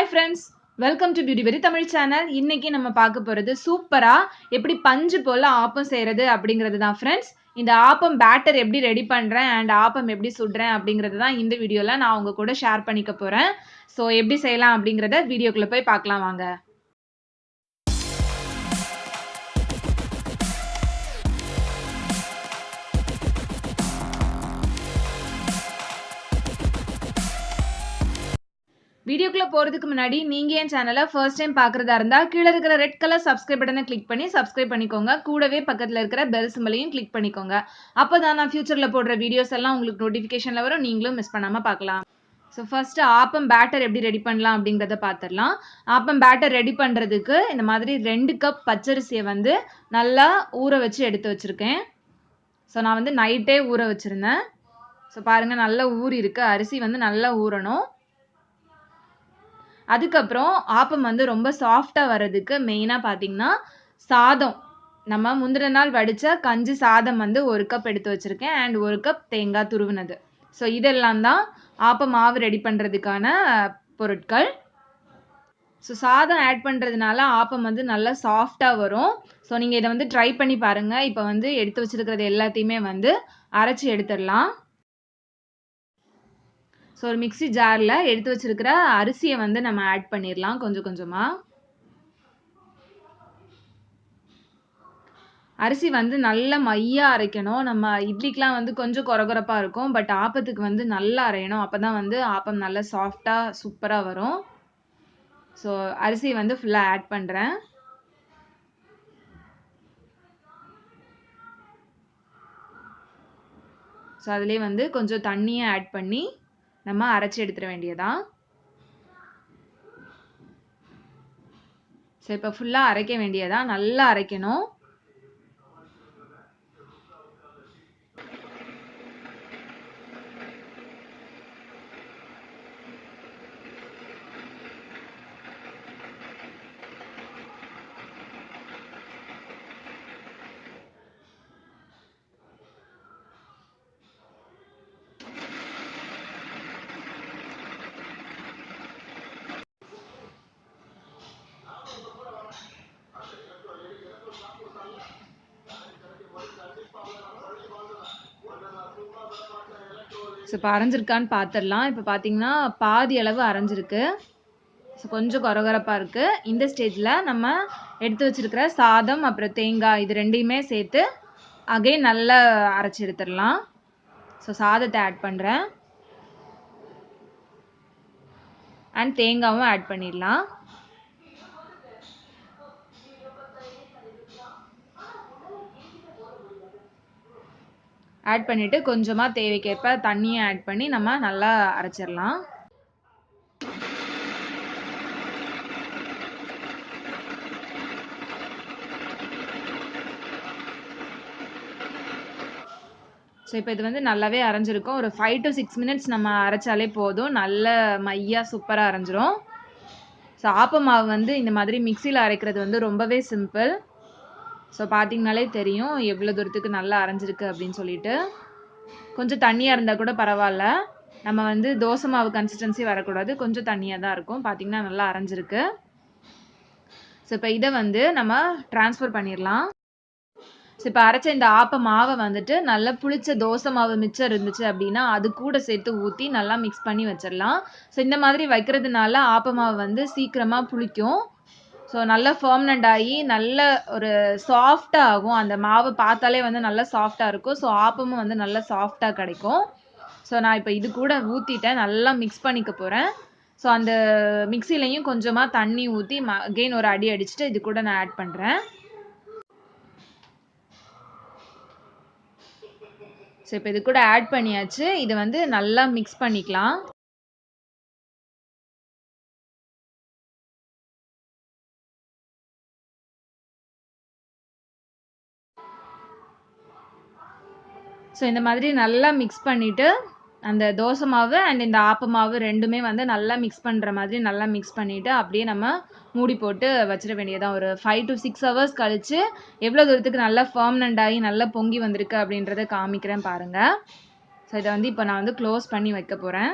Hi friends, welcome to Beauty Berry Tamil channel. இன்னைக்கு நம்ம பார்க்க போறது சூப்பரா எப்படி பஞ்சு போல ஆப்பம் செய்யறது அப்படிங்கிறது தான் friends. இந்த ஆப்பம் பேட்டர் எப்படி ரெடி பண்றேன் and ஆப்பம் எப்படி சுடுறேன் அப்படிங்கிறது தான் இந்த வீடியோல நான் உங்க கூட ஷேர் பண்ணிக்க போறேன். சோ எப்படி செய்யலாம் அப்படிங்கறத வீடியோக்குள்ள போய் பார்க்கலாம் வாங்க. வீடியோக்குள்ள போறதுக்கு முன்னாடி நீங்க என் சேனலை ஃபர்ஸ்ட் டைம் பார்க்கறதா இருந்தா கீழ இருக்கிற ரெட் கலர் சப்ஸ்கிரைப் பட்டனை கிளிக் பண்ணி சப்ஸ்கிரைப் பண்ணிக்கோங்க. கூடவே பக்கத்துல இருக்கிற பெல் சிம்பலையும் கிளிக் பண்ணிக்கோங்க. அப்பதான் நான் ஃபியூச்சர்ல போடுற வீடியோஸ் எல்லாம் உங்களுக்கு நோட்டிஃபிகேஷன்ல வரும், நீங்களும் மிஸ் பண்ணாம பார்க்கலாம். ஸோ ஃபர்ஸ்ட் ஆப்பம் பேட்டர் எப்படி ரெடி பண்ணலாம் அப்படிங்கிறத பார்த்துடலாம். ஆப்பம் பேட்டர் ரெடி பண்றதுக்கு இந்த மாதிரி 2 கப் பச்சரிசியை வந்து நல்லா ஊற வச்சு எடுத்து வச்சிருக்கேன். ஸோ நான் வந்து நைட்டே ஊற வச்சிருந்தேன். ஸோ பாருங்க நல்லா ஊறி இருக்கு, அரிசி வந்து நல்லா ஊறணும். அதுக்கப்புறம் ஆப்பம் வந்து ரொம்ப சாஃப்டா வர்றதுக்கு மெயினா பாத்தீங்கன்னா சாதம், நம்ம முந்தின நாள் வடிச்ச கஞ்சி சாதம் வந்து 1 கப் எடுத்து வச்சிருக்கேன் அண்ட் 1 கப் தேங்காய் துருவினது. ஸோ இதெல்லாம் தான் ஆப்ப மாவு ரெடி பண்றதுக்கான பொருட்கள். ஸோ சாதம் ஆட் பண்றதுனால ஆப்பம் வந்து நல்லா சாஃப்டா வரும். ஸோ நீங்க இதை வந்து ட்ரை பண்ணி பாருங்க. இப்போ வந்து எடுத்து வச்சிருக்கிறது எல்லாத்தையுமே வந்து அரைச்சி எடுத்துடலாம். ஸோ ஒரு மிக்சி ஜாரில் எடுத்து வச்சிருக்கிற அரிசியை வந்து நம்ம ஆட் பண்ணிடலாம் கொஞ்சம் கொஞ்சமா. அரிசி வந்து நல்ல மையா அரைக்கணும். நம்ம இட்லிக்கெலாம் வந்து கொஞ்சம் கொரகொரப்பா இருக்கும், பட் ஆப்பத்துக்கு வந்து நல்லா அரையணும். அப்பதான் வந்து ஆப்பம் நல்லா சாஃப்டா சூப்பரா வரும். ஸோ அரிசி வந்து ஃபுல்லா ஆட் பண்றேன். ஸோ அதுலேயே வந்து கொஞ்சம் தண்ணியை ஆட் பண்ணி நம்ம அரைச்சி எடுத்துட வேண்டியதான். ஸோ இப்போ ஃபுல்லா அரைக்க வேண்டியதான், நல்லா அரைக்கணும். ஸோ இப்போ அரைஞ்சிருக்கான்னு பார்த்துடலாம். இப்போ பார்த்தீங்கன்னா பாதி அளவு அரைஞ்சிருக்கு. ஸோ கொஞ்சம் கொரகொரப்பாக இருக்குது. இந்த ஸ்டேஜில் நம்ம எடுத்து வச்சிருக்கிற சாதம் அப்புறம் தேங்காய் இது ரெண்டையுமே சேர்த்து அகைன் நல்லா அரைச்சி எடுத்துடலாம். ஸோ சாதத்தை ஆட் பண்ணுறேன் அண்ட் தேங்காயும் ஆட் பண்ணிடலாம். ஆட் பண்ணிவிட்டு கொஞ்சமாக தேவைக்கேற்ப தண்ணியை ஆட் பண்ணி நம்ம நல்லா அரைச்சிடலாம். ஸோ இப்போ இது வந்து நல்லாவே அரைஞ்சிருக்கும். ஒரு 5 to 6 minutes நம்ம அரைச்சாலே போதும், நல்ல மையா சூப்பராக அரைஞ்சிரும். ஸோ ஆப்ப மாவு வந்து இந்த மாதிரி மிக்சியில் அரைக்கிறது வந்து ரொம்பவே சிம்பிள். ஸோ பார்த்தீங்கனாலே தெரியும் எவ்வளோ தூரத்துக்கு நல்லா அரைஞ்சிருக்கு அப்படின்னு சொல்லிட்டு. கொஞ்சம் தண்ணியாக இருந்தால் கூட பரவாயில்ல, நம்ம வந்து தோசை மாவு கன்சிஸ்டன்சி வரக்கூடாது, கொஞ்சம் தண்ணியாக தான் இருக்கும். பார்த்தீங்கன்னா நல்லா அரைஞ்சிருக்கு. ஸோ இப்போ இதை வந்து நம்ம ட்ரான்ஸ்ஃபர் பண்ணிடலாம். ஸோ இப்போ அரைச்ச இந்த ஆப்ப மாவை வந்துட்டு நல்லா புளிச்ச தோசை மாவு மிச்சம் இருந்துச்சு அப்படின்னா அது கூட சேர்த்து ஊற்றி நல்லா மிக்ஸ் பண்ணி வச்சிடலாம். ஸோ இந்த மாதிரி வைக்கிறதுனால ஆப்ப மாவு வந்து சீக்கிரமாக புளிக்கும். ஸோ நல்லா ஃபர்மனண்ட் ஆகி நல்ல ஒரு சாஃப்டாக ஆகும். அந்த மாவு பார்த்தாலே வந்து நல்லா சாஃப்டாக இருக்கும். ஸோ ஆப்பமும் வந்து நல்லா சாஃப்டாக கிடைக்கும். ஸோ நான் இப்போ இது கூட ஊற்றிட்டேன், நல்லா மிக்ஸ் பண்ணிக்க போகிறேன். ஸோ அந்த மிக்சிலையும் கொஞ்சமாக தண்ணி ஊற்றி அகெயின் ஒரு அடி அடிச்சுட்டு இது கூட நான் ஆட் பண்ணுறேன். ஸோ இப்போ இது கூட ஆட் பண்ணியாச்சு. இது வந்து நல்லா மிக்ஸ் பண்ணிக்கலாம். ஸோ இந்த மாதிரி நல்லா மிக்ஸ் பண்ணிவிட்டு அந்த தோசை மாவு அண்ட் இந்த ஆப்ப மாவு ரெண்டுமே வந்து நல்லா மிக்ஸ் பண்ணுற மாதிரி நல்லா மிக்ஸ் பண்ணிவிட்டு அப்படியே நம்ம மூடி போட்டு வச்சிட வேண்டியதான். ஒரு 5 to 6 hours கழித்து எவ்வளோ தூரத்துக்கு நல்லா ஃபர்மனண்ட் ஆகி நல்லா பொங்கி வந்திருக்கு அப்படின்றத காமிக்கிறேன் பாருங்கள். ஸோ இதை வந்து இப்போ நான் வந்து க்ளோஸ் பண்ணி வைக்க போகிறேன்.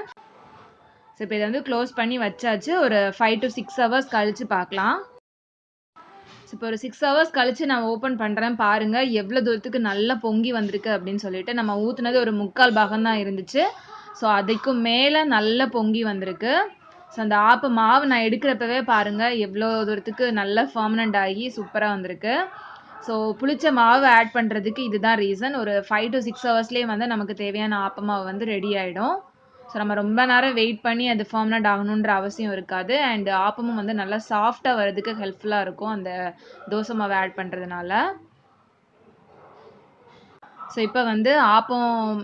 ஸோ இப்போ இதை வந்து க்ளோஸ் பண்ணி வச்சாச்சு. ஒரு 5 to 6 ஹவர்ஸ் கழிச்சு பார்க்கலாம். ஸோ இப்போ ஒரு 6 ஹவர்ஸ் கழிச்சு நான் ஓப்பன் பண்ணுறேன். பாருங்கள் எவ்வளோ தூரத்துக்கு நல்லா பொங்கி வந்திருக்கு அப்படின்னு சொல்லிட்டு. நம்ம ஊற்றுனது ஒரு 3/4 பாகம் தான் இருந்துச்சு. ஸோ அதுக்கும் மேலே நல்லா பொங்கி வந்திருக்கு. ஸோ அந்த ஆப்ப மாவு நான் எடுக்கிறப்பவே பாருங்கள் எவ்வளோ தூரத்துக்கு நல்லா ஃபர்மனண்ட் ஆகி சூப்பராக வந்திருக்கு. ஸோ புளிச்ச மாவு ஆட் பண்ணுறதுக்கு இதுதான் ரீசன். ஒரு 5 to 6 ஹவர்ஸ்லேயே வந்து நமக்கு தேவையான ஆப்ப மாவு வந்து ரெடி ஆகிடும். ஸோ நம்ம ரொம்ப நேரம் வெயிட் பண்ணி அது ஃபர்மனண்ட் ஆகணுன்ற அவசியம் இருக்காது. அண்ட் ஆப்பமும் வந்து நல்லா சாஃப்டாக வரதுக்கு ஹெல்ப்ஃபுல்லாக இருக்கும் அந்த தோசை மாவு ஆட் பண்ணுறதுனால. ஸோ இப்போ வந்து ஆப்பம்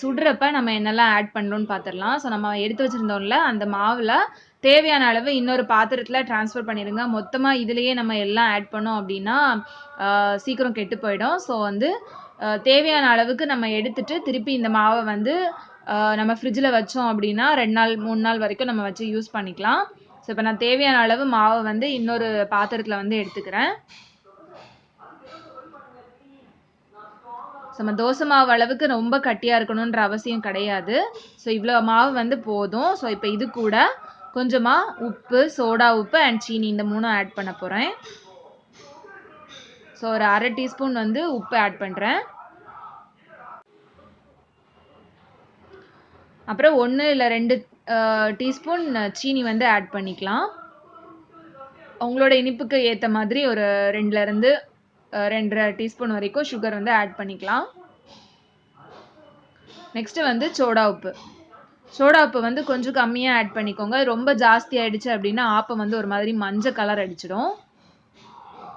சுடுறப்ப நம்ம என்னெல்லாம் ஆட் பண்ணுறோன்னு பார்த்துடலாம். ஸோ நம்ம எடுத்து வச்சுருந்தோம்ல அந்த மாவில் தேவையான அளவு இன்னொரு பாத்திரத்தில் ட்ரான்ஸ்ஃபர் பண்ணிடுங்க. மொத்தமாக இதுலேயே நம்ம எல்லாம் ஆட் பண்ணோம் அப்படின்னா சீக்கிரம் கெட்டு போயிடும். ஸோ வந்து தேவையான அளவுக்கு நம்ம எடுத்துட்டு திருப்பி இந்த மாவை வந்து நம்ம ஃப்ரிட்ஜில் வச்சோம் அப்படின்னா 2 நாள் 3 நாள் வரைக்கும் நம்ம வச்சு யூஸ் பண்ணிக்கலாம். ஸோ இப்போ நான் தேவையான அளவு மாவை வந்து இன்னொரு பாத்திரத்தில் வந்து எடுத்துக்கிறேன். நம்ம தோசை மாவு அளவுக்கு ரொம்ப கட்டியாக இருக்கணுன்ற அவசியம் கிடையாது. ஸோ இவ்வளோ மாவு வந்து போதும். ஸோ இப்போ இது கூட கொஞ்சமாக உப்பு, சோடா உப்பு அண்ட் சீனி இந்த 3 ஆட் பண்ண போகிறேன். ஸோ ஒரு 1/2 டீஸ்பூன் வந்து உப்பு ஆட் பண்ணுறேன். அப்புறம் 1 இல்லை 2 டீஸ்பூன் சீனி வந்து ஆட் பண்ணிக்கலாம். உங்களோட இனிப்புக்கு ஏற்ற மாதிரி ஒரு 2லேருந்து 2.5 டீஸ்பூன் வரைக்கும் சுகர் வந்து ஆட் பண்ணிக்கலாம். நெக்ஸ்ட்டு வந்து சோடா உப்பு. சோடா உப்பு வந்து கொஞ்சம் கம்மியாக ஆட் பண்ணிக்கோங்க. ரொம்ப ஜாஸ்தி ஆகிடுச்சு அப்படின்னா ஆப்பம் வந்து ஒரு மாதிரி மஞ்சள் கலர் அடிச்சிடும்.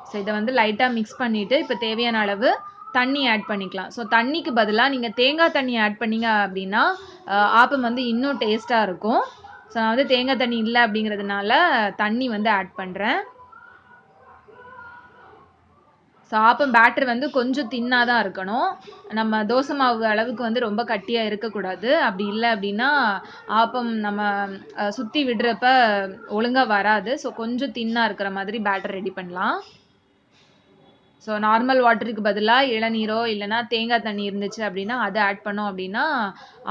ஸோ இதை வந்து லைட்டாக மிக்ஸ் பண்ணிவிட்டு இப்போ தேவையான அளவு தண்ணி ஆட் பண்ணிக்கலாம். ஸோ தண்ணிக்கு பதிலாக நீங்கள் தேங்காய் தண்ணி ஆட் பண்ணிங்க அப்படின்னா ஆப்பம் வந்து இன்னும் டேஸ்ட்டாக இருக்கும். ஸோ நான் வந்து தேங்காய் தண்ணி இல்லை அப்படிங்கிறதுனால தண்ணி வந்து ஆட் பண்ணுறேன். ஸோ ஆப்பம் பேட்டர் வந்து கொஞ்சம் தின்னாக தான் இருக்கணும். நம்ம தோசை மாவு அளவுக்கு வந்து ரொம்ப கட்டியாக இருக்கக்கூடாது. அப்படி இல்லை அப்படின்னா ஆப்பம் நம்ம சுற்றி விடுறப்ப ஒழுங்காக வராது. ஸோ கொஞ்சம் தின்னாக இருக்கிற மாதிரி பேட்டர் ரெடி பண்ணலாம். ஸோ நார்மல் வாட்டருக்கு பதிலாக இளநீரோ இல்லைனா தேங்காய் தண்ணி இருந்துச்சு அப்படின்னா அதை ஆட் பண்ணோம் அப்படின்னா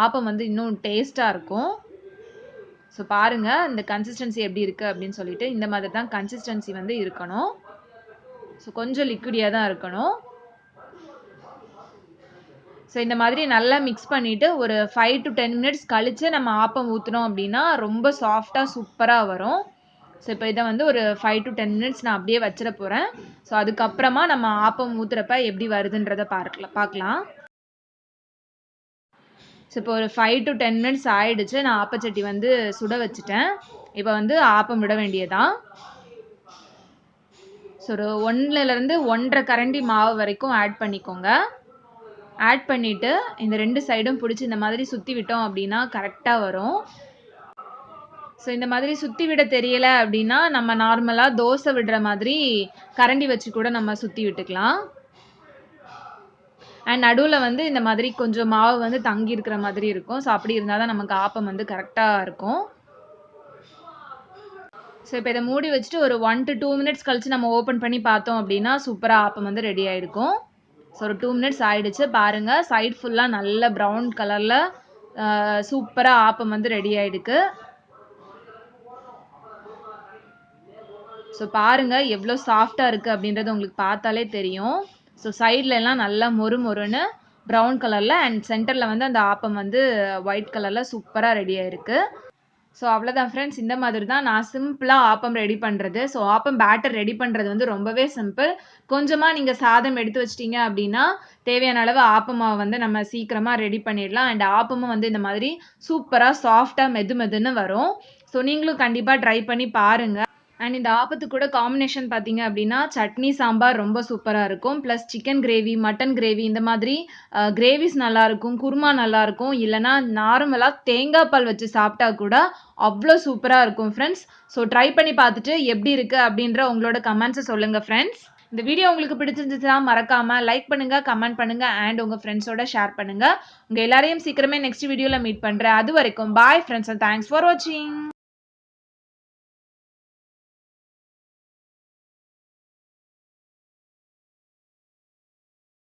ஆப்பம் வந்து இன்னும் டேஸ்ட்டாக இருக்கும். ஸோ பாருங்கள் இந்த கன்சிஸ்டன்சி எப்படி இருக்குது அப்படின்னு சொல்லிட்டு. இந்த மாதிரி தான் கன்சிஸ்டன்சி வந்து இருக்கணும். ஸோ கொஞ்சம் லிக்விடியாக தான் இருக்கணும். ஸோ இந்த மாதிரி நல்லா மிக்ஸ் பண்ணிவிட்டு ஒரு 5 to 10 மினிட்ஸ் கழித்து நம்ம ஆப்பம் ஊற்றினோம் அப்படின்னா ரொம்ப சாஃப்டாக சூப்பராக வரும். ஸோ இப்போ இதை வந்து ஒரு 5 to 10 மினிட்ஸ் நான் அப்படியே வச்சிட போகிறேன். ஸோ அதுக்கப்புறமா நம்ம ஆப்பம் ஊற்றுறப்ப எப்படி வருதுன்றதை பார்க்கலாம். ஸோ இப்போ ஒரு 5 to 10 மினிட்ஸ் ஆயிடுச்சு. நான் ஆப்பச்சட்டி வந்து சுட வச்சுட்டேன். இப்போ வந்து ஆப்பம் விட வேண்டியதான். ஸோ ஒரு 1லேருந்து 1.5 கரண்டி மாவு வரைக்கும் ஆட் பண்ணிக்கோங்க. ஆட் பண்ணிவிட்டு இந்த 2 சைடும் பிடிச்சி இந்த மாதிரி சுற்றி விட்டோம் அப்படின்னா கரெக்டாக வரும். ஸோ இந்த மாதிரி சுற்றி விட தெரியலை அப்படின்னா நம்ம நார்மலாக தோசை விடுற மாதிரி கரண்டி வச்சு கூட நம்ம சுற்றி விட்டுக்கலாம். அண்ட் நடுவில் வந்து இந்த மாதிரி கொஞ்சம் மாவு வந்து தங்கி இருக்கிற மாதிரி இருக்கும். ஸோ அப்படி இருந்தால் தான் நமக்கு ஆப்பம் வந்து கரெக்டாக இருக்கும். ஸோ இப்போ இதை மூடி வச்சுட்டு ஒரு 1 to 2 மினிட்ஸ் கழிச்சு நம்ம ஓப்பன் பண்ணி பார்த்தோம் அப்படின்னா சூப்பராக ஆப்பம் வந்து ரெடி ஆகிருக்கும். ஸோ ஒரு 2 மினிட்ஸ் ஆகிடுச்சு. பாருங்கள் சைட் ஃபுல்லாக நல்ல ப்ரௌன் கலரில் சூப்பராக ஆப்பம் வந்து ரெடி ஆகிடுக்கு. ஸோ பாருங்கள் எவ்வளோ சாஃப்டாக இருக்குது அப்படின்றது உங்களுக்கு பார்த்தாலே தெரியும். ஸோ சைட்லலாம் நல்லா மொறு மொறுன்னு ப்ரௌன் கலரில் அண்ட் சென்டரில் வந்து அந்த ஆப்பம் வந்து ஒயிட் கலரில் சூப்பராக ரெடி ஆகிருக்கு. ஸோ அவ்வளோதான் ஃப்ரெண்ட்ஸ். இந்த மாதிரி தான் நான் சிம்பிளாக ஆப்பம் ரெடி பண்ணுறது. ஸோ ஆப்பம் பேட்டர் ரெடி பண்ணுறது வந்து ரொம்பவே சிம்பிள். கொஞ்சமாக நீங்கள் சாதம் எடுத்து வச்சிட்டிங்க அப்படின்னா தேவையான அளவு ஆப்பம் மாவு வந்து நம்ம சீக்கிரமாக ரெடி பண்ணிடலாம். அண்ட் ஆப்பமும் வந்து இந்த மாதிரி சூப்பராக சாஃப்டாக மெதுன்னு வரும். ஸோ நீங்களும் கண்டிப்பாக ட்ரை பண்ணி பாருங்கள். அண்ட் இந்த ஆப்பத்து கூட காம்பினேஷன் பார்த்தீங்க அப்படின்னா சட்னி சாம்பார் ரொம்ப சூப்பராக இருக்கும். Plus chicken gravy, mutton gravy இந்த மாதிரி கிரேவிஸ் நல்லாயிருக்கும், குருமா நல்லாயிருக்கும். இல்லைனா நார்மலாக தேங்காய் பால் வச்சு சாப்பிட்டா கூட அவ்வளோ சூப்பராக இருக்கும் ஃப்ரெண்ட்ஸ். ஸோ ட்ரை பண்ணி பார்த்துட்டு எப்படி இருக்குது அப்படின்ற உங்களோட கமெண்ட்ஸை சொல்லுங்கள் ஃப்ரெண்ட்ஸ். இந்த வீடியோ உங்களுக்கு பிடிச்சிருந்துச்சுன்னா மறக்காமல் லைக் பண்ணுங்கள், கமெண்ட் பண்ணுங்கள் அண்ட் உங்கள் ஃப்ரெண்ட்ஸோட ஷேர் பண்ணுங்கள். உங்கள் எல்லாரையும் சீக்கிரமே நெக்ஸ்ட் வீடியோவில் மீட் பண்ணுறேன். அது வரைக்கும் bye friends and thanks for வாட்சிங்.